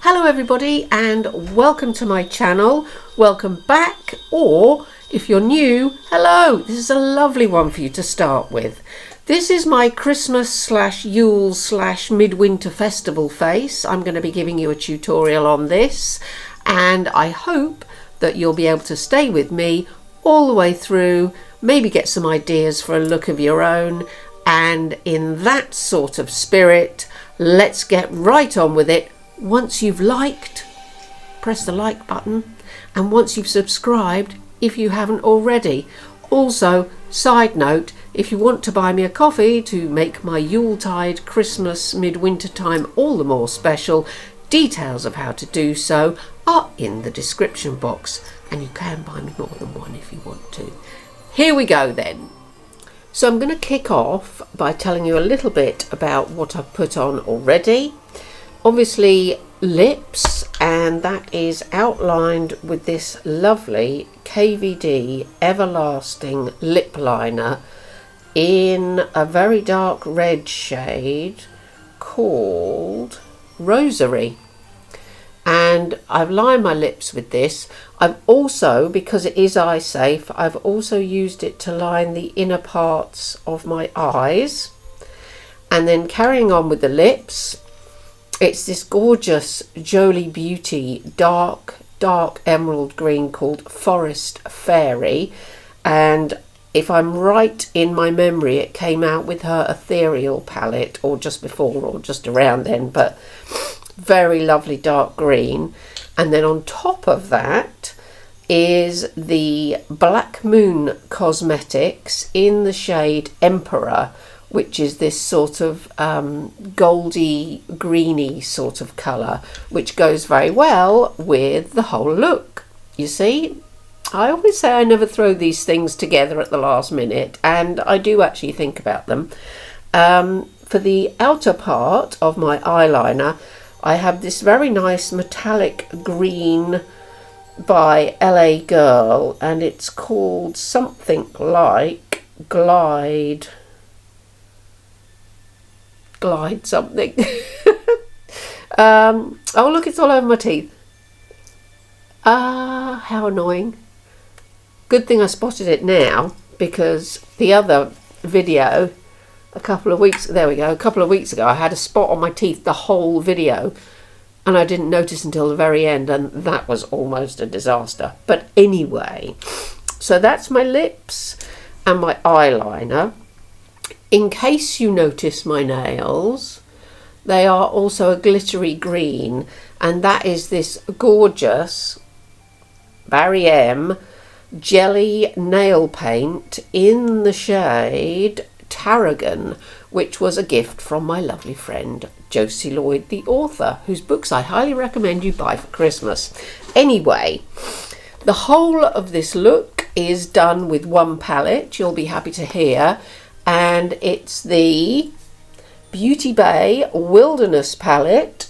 Hello everybody and welcome to my channel. Welcome back, or if you're new, hello. This is a lovely one for you to start with. This is my Christmas / Yule / Midwinter festival face. I'm going to be giving you a tutorial on this, and I hope that you'll be able to stay with me all the way through, maybe get some ideas for a look of your own, and in that sort of spirit, let's get right on with it. Once you've liked, press the like button, and once you've subscribed, if you haven't already. Also, side note, if you want to buy me a coffee to make my Yuletide, Christmas, midwinter time all the more special, details of how to do so are in the description box, and you can buy me more than one if you want to. Here we go then. So I'm going to kick off by telling you a little bit about what I've put on already. Obviously lips, and that is outlined with this lovely KVD Everlasting lip liner in a very dark red shade called Rosary, and I've lined my lips with this. I've also, because it is eye safe, I've also used it to line the inner parts of my eyes. And then carrying on with the lips, it's this gorgeous Jolie Beauty dark emerald green called Forest Fairy, and if I'm right in my memory, it came out with her ethereal palette, or just before or just around then, but very lovely dark green. And then on top of that is the Black Moon Cosmetics in the shade Emperor, which is this sort of goldy greeny sort of colour, which goes very well with the whole look. You see, I always say I never throw these things together at the last minute, and I do actually think about them. For the outer part of my eyeliner, I have this very nice metallic green by LA Girl, and it's called something like Glide something. Oh look, it's all over my teeth. How annoying. Good thing I spotted it now, because the other video a couple of weeks ago I had a spot on my teeth the whole video, and I didn't notice until the very end, and that was almost a disaster. But anyway, so that's my lips and my eyeliner. In case you notice my nails, they are also a glittery green, and that is this gorgeous Barry M jelly nail paint in the shade Tarragon, which was a gift from my lovely friend Josie Lloyd, the author, whose books I highly recommend you buy for Christmas. Anyway, the whole of this look is done with one palette, you'll be happy to hear, and it's the Beauty Bay Wilderness palette.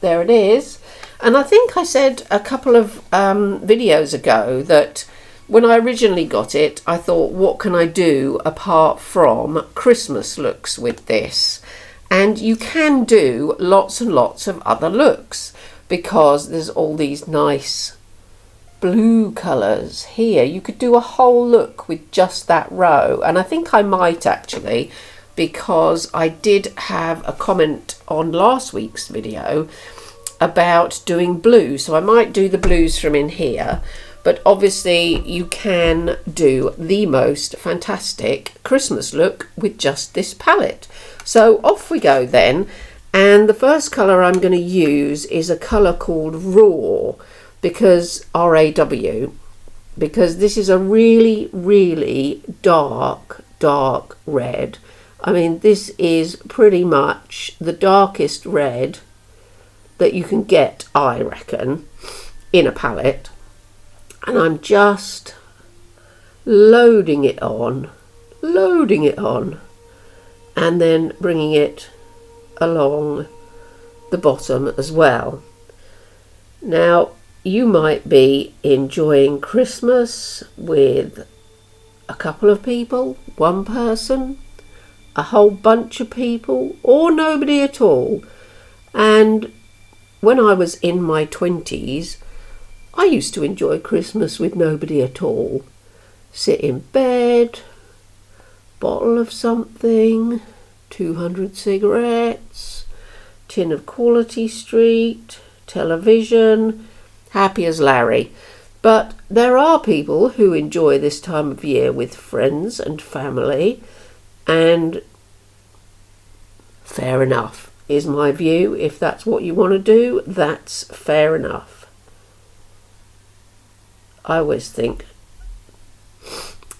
There it is. And I think I said a couple of videos ago that when I originally got it, I thought, what can I do apart from Christmas looks with this? And you can do lots and lots of other looks, because there's all these nice blue colours here. You could do a whole look with just that row, and I think I might actually, because I did have a comment on last week's video about doing blue, so I might do the blues from in here. But obviously you can do the most fantastic Christmas look with just this palette. So off we go then, and the first colour I'm going to use is a colour called Raw, because RAW, because this is a really dark red. I mean, this is pretty much the darkest red that you can get, I reckon, in a palette. And I'm just loading it on, and then bringing it along the bottom as well. Now, you might be enjoying Christmas with a couple of people, one person, a whole bunch of people, or nobody at all. And when I was in my 20s, I used to enjoy Christmas with nobody at all. Sit in bed, bottle of something, 200 cigarettes, tin of Quality Street, television, happy as Larry. But there are people who enjoy this time of year with friends and family, and fair enough is my view. If that's what you want to do, that's fair enough. I always think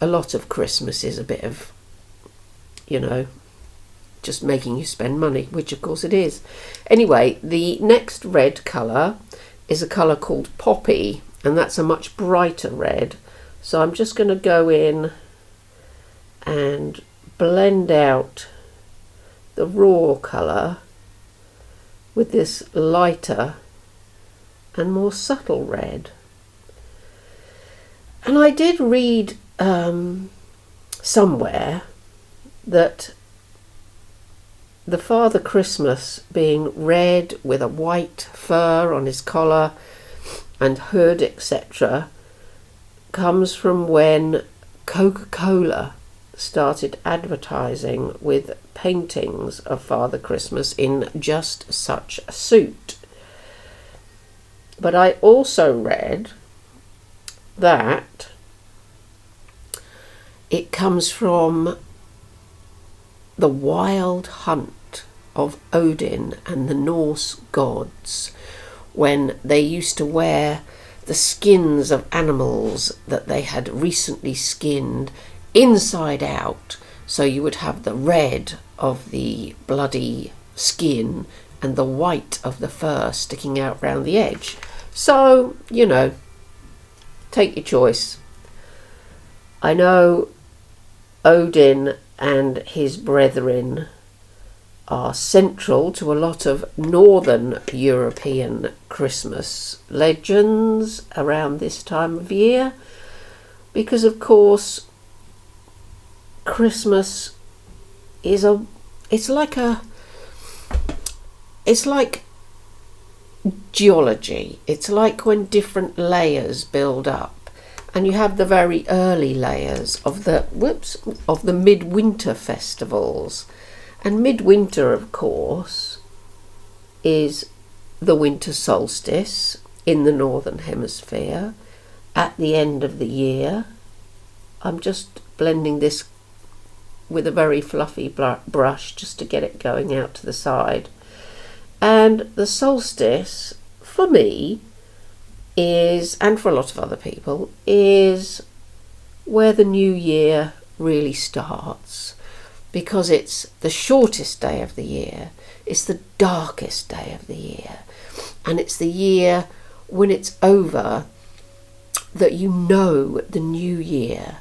a lot of Christmas is a bit of, just making you spend money, which of course it is. Anyway, the next red colour is a colour called Poppy, and that's a much brighter red. So I'm just going to go in and blend out the raw colour with this lighter and more subtle red. And I did read somewhere that the Father Christmas being red with a white fur on his collar and hood, etc., comes from when Coca-Cola started advertising with paintings of Father Christmas in just such a suit. But I also read that it comes from the wild hunt of Odin and the Norse gods, when they used to wear the skins of animals that they had recently skinned inside out, so you would have the red of the bloody skin and the white of the fur sticking out round the edge. So, take your choice. I know Odin and his brethren are central to a lot of northern European Christmas legends around this time of year, because of course Christmas is it's like geology. It's like when different layers build up, and you have the very early layers of the Midwinter festivals. And Midwinter, of course, is the winter solstice in the northern hemisphere at the end of the year. I'm just blending this with a very fluffy brush just to get it going out to the side. And the solstice, for me, is, and for a lot of other people, is where the new year really starts, because it's the shortest day of the year, it's the darkest day of the year, and it's the year when it's over that you know the new year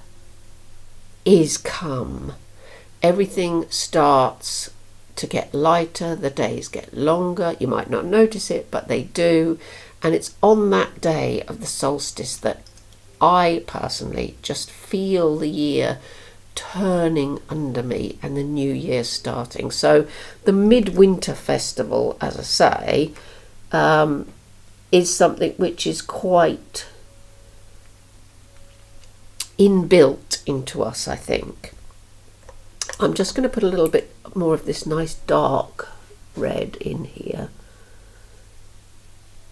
is come. Everything starts to get lighter, the days get longer. You might not notice it, but they do. And it's on that day of the solstice that I personally just feel the year turning under me and the new year starting. So the Midwinter festival, as I say, is something which is quite inbuilt into us, I think. I'm just going to put a little bit more of this nice dark red in here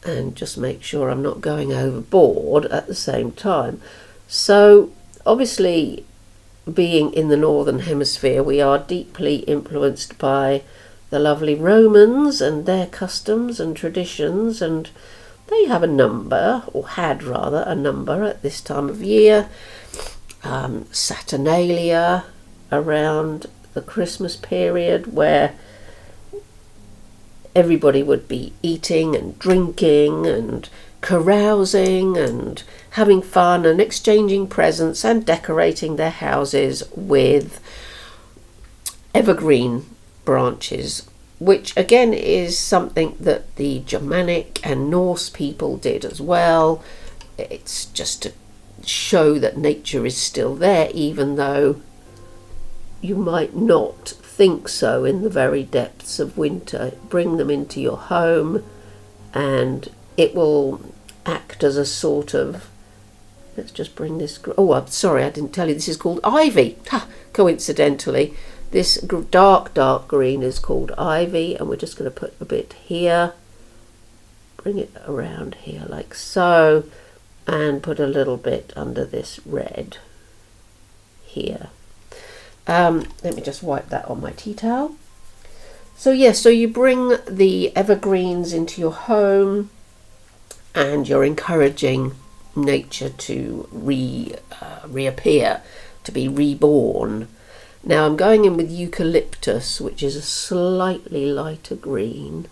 and just make sure I'm not going overboard at the same time. So obviously, being in the northern hemisphere, we are deeply influenced by the lovely Romans and their customs and traditions, and they have a number, or had rather a number at this time of year. Saturnalia around the Christmas period, where everybody would be eating and drinking and carousing and having fun and exchanging presents and decorating their houses with evergreen branches, which again is something that the Germanic and Norse people did as well. It's just to show that nature is still there, even though you might not think so in the very depths of winter. Bring them into your home and it will act as a sort of, let's just bring this, oh, I'm sorry, I didn't tell you, this is called ivy. Coincidentally, this dark green is called ivy, and we're just going to put a bit here, bring it around here like so, and put a little bit under this red here. Let me just wipe that on my tea towel. So yes, so you bring the evergreens into your home, and you're encouraging nature to reappear, to be reborn. Now I'm going in with eucalyptus, which is a slightly lighter green.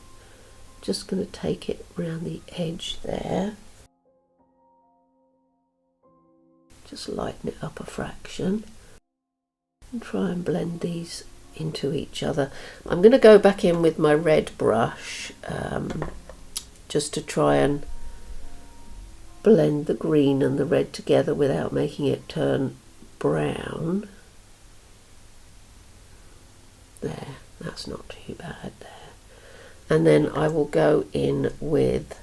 Just going to take it around the edge there. Just lighten it up a fraction. And try and blend these into each other. I'm going to go back in with my red brush, just to try and blend the green and the red together without making it turn brown. There, that's not too bad there. And then I will go in with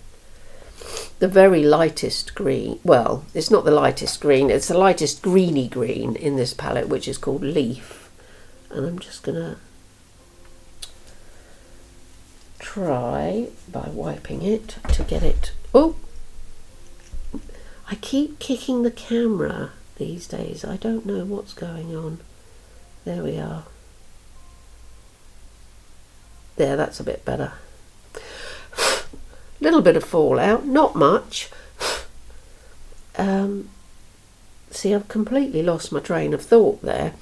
the very lightest green. Well, it's not the lightest green, it's the lightest greeny green in this palette, which is called Leaf. And I'm just going to try, by wiping it, to get it... Oh! I keep kicking the camera these days. I don't know what's going on. There we are. There, that's a bit better. Little bit of fallout, not much. See, I've completely lost my train of thought there.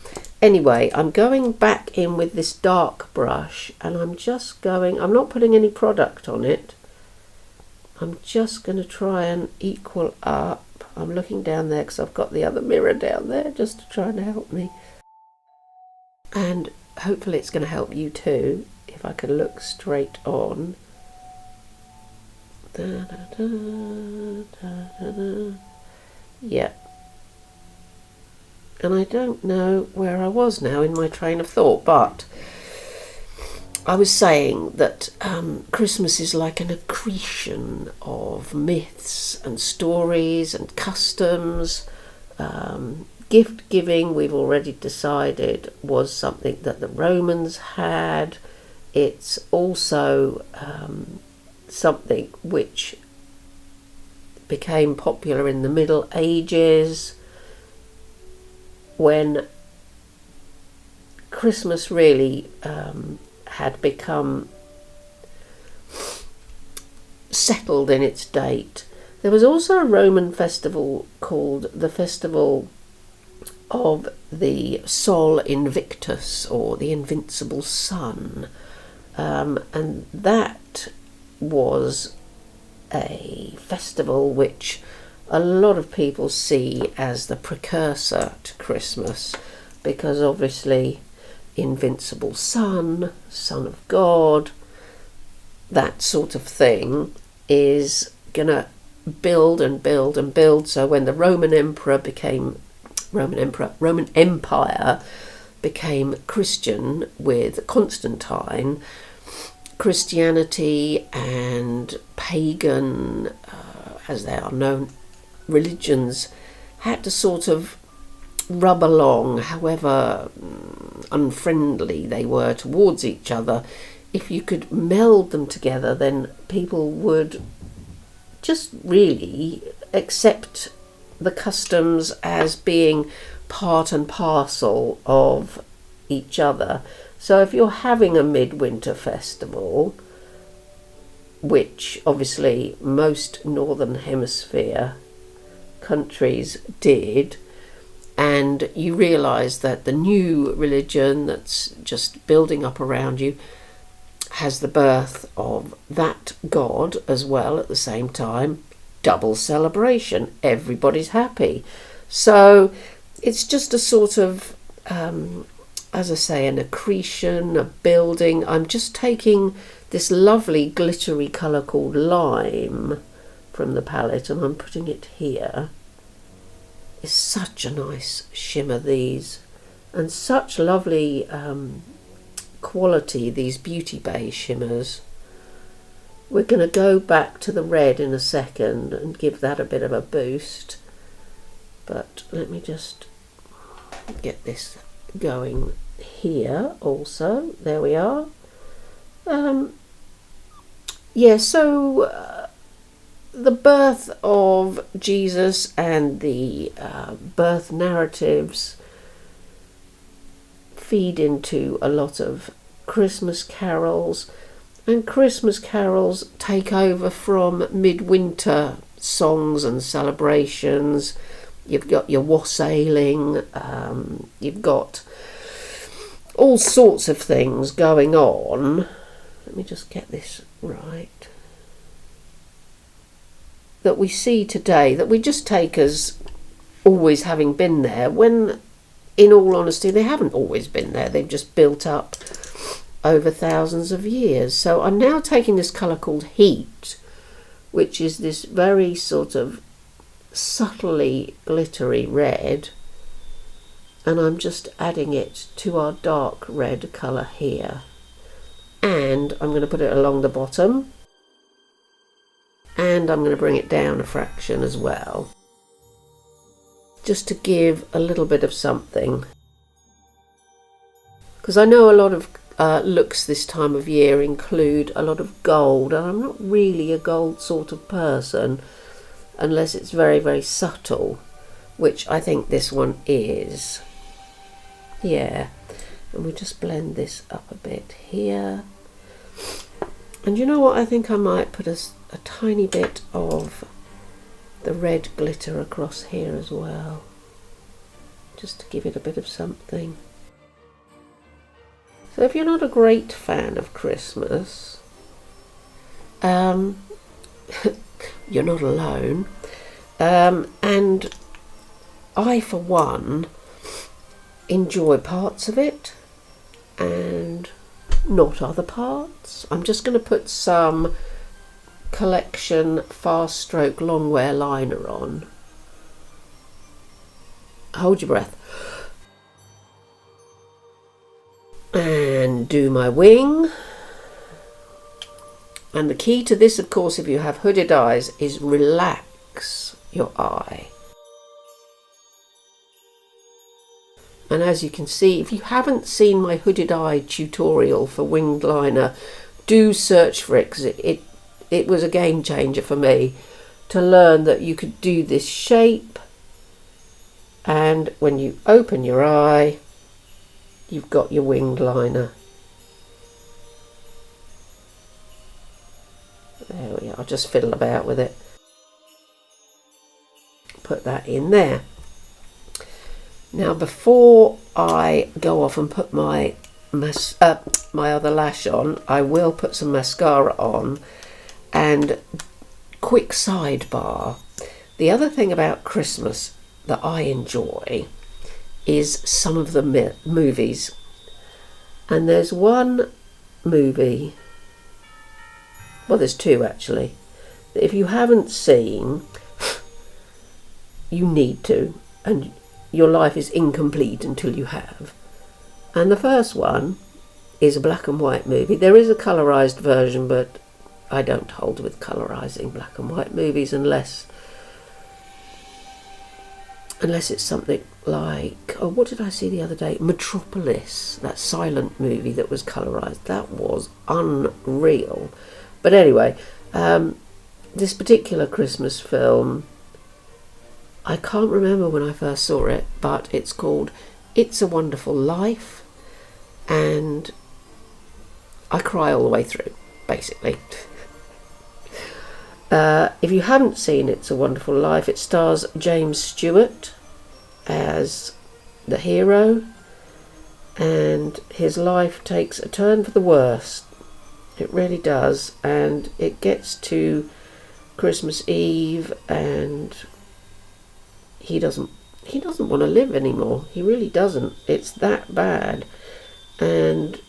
Anyway, I'm going back in with this dark brush, and I'm just going, I'm not putting any product on it. I'm just going to try and equal up. I'm looking down there because I've got the other mirror down there just to try and help me. And hopefully it's going to help you too, if I can look straight on. Da, da, da, da, da, da. Yeah. And I don't know where I was now in my train of thought, but I was saying that Christmas is like an accretion of myths and stories and customs. Gift giving, we've already decided, was something that the Romans had. It's also something which became popular in the Middle Ages, when Christmas really had become settled in its date. There was also a Roman festival called the Festival of the Sol Invictus, or the Invincible Sun, and that was a festival which a lot of people see as the precursor to Christmas, because obviously Invincible Sun, Son of God, that sort of thing is gonna build and build and build. So when the Roman Empire became Christian with Constantine, Christianity and pagan, as they are known, religions had to sort of rub along, however unfriendly they were towards each other. If you could meld them together, then people would just really accept the customs as being part and parcel of each other. So if you're having a Midwinter festival, which obviously most Northern Hemisphere countries did, and you realise that the new religion that's just building up around you has the birth of that God as well at the same time, double celebration, everybody's happy. So it's just a sort of, as I say, an accretion, a building. I'm just taking this lovely glittery colour called lime from the palette, and I'm putting it here. It's such a nice shimmer, these, and such lovely quality, these Beauty Bay shimmers. We're going to go back to the red in a second and give that a bit of a boost. But let me just get this going here also. There we are. Yeah, so the birth of Jesus and the birth narratives feed into a lot of Christmas carols, and Christmas carols take over from Midwinter songs and celebrations. You've got your wassailing, you've got all sorts of things going on. Let me just get this right. That we see today, that we just take as always having been there, when in all honesty they haven't always been there. They've just built up over thousands of years. So I'm now taking this colour called Heat, which is this very sort of subtly glittery red, and I'm just adding it to our dark red colour here, and I'm going to put it along the bottom, and I'm going to bring it down a fraction as well, just to give a little bit of something, because I know a lot of looks this time of year include a lot of gold, and I'm not really a gold sort of person unless it's very, very subtle, which I think this one is. Yeah, and we just blend this up a bit here. And you know what, I think I might put a tiny bit of the red glitter across here as well, just to give it a bit of something. So if you're not a great fan of Christmas, you're not alone. And I, for one, enjoy parts of it and not other parts. I'm just going to put some collection fast stroke long wear liner on. Hold your breath. And do my wing. And the key to this, of course, if you have hooded eyes, is relax your eye. And as you can see, if you haven't seen my hooded eye tutorial for winged liner, do search for it, because it was a game changer for me to learn that you could do this shape, and when you open your eye, you've got your winged liner. There we are. I'll just fiddle about with it. Put that in there. Now, before I go off and put my other lash on, I will put some mascara on. And quick sidebar, the other thing about Christmas that I enjoy is some of the movies. And there's one movie, well, there's two actually, that if you haven't seen, you need to, and your life is incomplete until you have. And the first one is a black and white movie. There is a colorized version, but I don't hold with colorizing black and white movies unless it's something like, oh, what did I see the other day? Metropolis, that silent movie that was colorized. That was unreal. But anyway, this particular Christmas film, I can't remember when I first saw it, but it's called It's a Wonderful Life, and I cry all the way through, basically. If you haven't seen It's a Wonderful Life, it stars James Stewart as the hero, and his life takes a turn for the worst. It really does, and it gets to Christmas Eve, and he doesn't want to live anymore. He really doesn't. It's that bad, and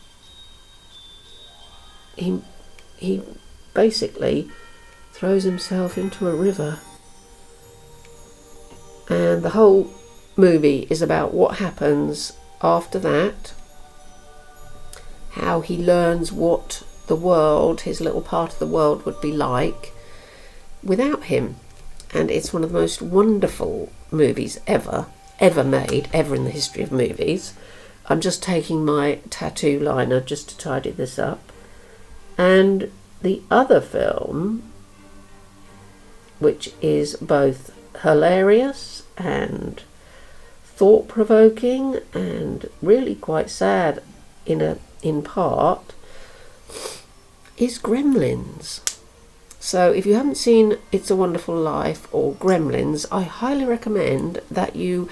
he basically throws himself into a river, and the whole movie is about what happens after that, how he learns what the world, his little part of the world, would be like without him. And it's one of the most wonderful movies ever made, ever in the history of movies. I'm just taking my tattoo liner just to tidy this up. And the other film, which is both hilarious and thought-provoking and really quite sad in part, is Gremlins. So if you haven't seen It's a Wonderful Life or Gremlins, I highly recommend that you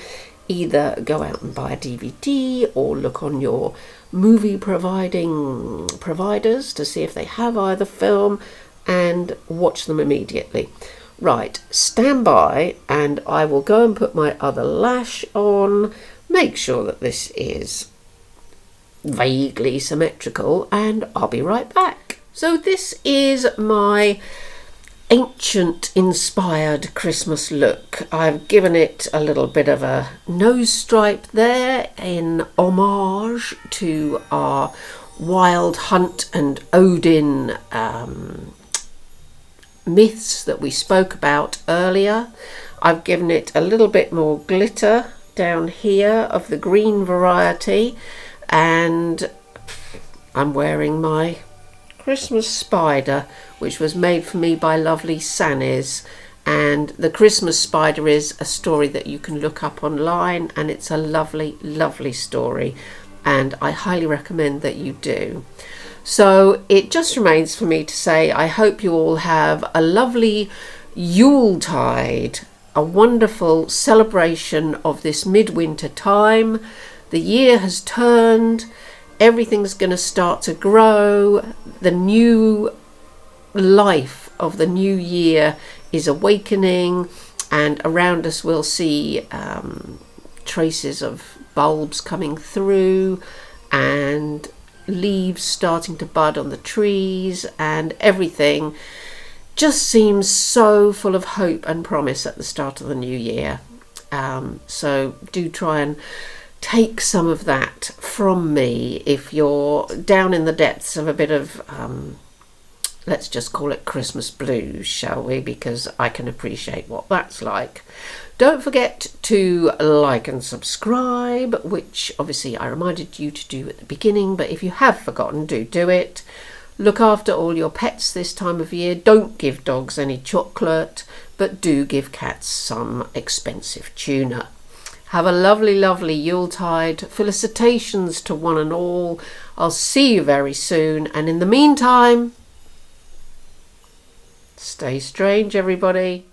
either go out and buy a DVD or look on your movie providers to see if they have either film and watch them immediately. Right, stand by and I will go and put my other lash on, make sure that this is vaguely symmetrical, and I'll be right back. So this is my ancient inspired Christmas look. I've given it a little bit of a nose stripe there in homage to our Wild Hunt and Odin myths that we spoke about earlier. I've given it a little bit more glitter down here of the green variety, and I'm wearing my Christmas spider, which was made for me by lovely Sannies. And the Christmas spider is a story that you can look up online, and it's a lovely, lovely story, and I highly recommend that you do. So it just remains for me to say I hope you all have a lovely Yuletide, a wonderful celebration of this midwinter time. The year has turned, everything's going to start to grow, the new life of the new year is awakening, and around us we'll see traces of bulbs coming through and leaves starting to bud on the trees, and everything just seems so full of hope and promise at the start of the new year. So do try and take some of that from me if you're down in the depths of a bit of let's just call it Christmas blues, shall we, because I can appreciate what that's like. Don't forget to like and subscribe, which obviously I reminded you to do at the beginning, but if you have forgotten, do it. Look after all your pets this time of year. Don't give dogs any chocolate, but do give cats some expensive tuna. Have a lovely, lovely Yuletide. Felicitations to one and all. I'll see you very soon, and in the meantime, stay strange, everybody.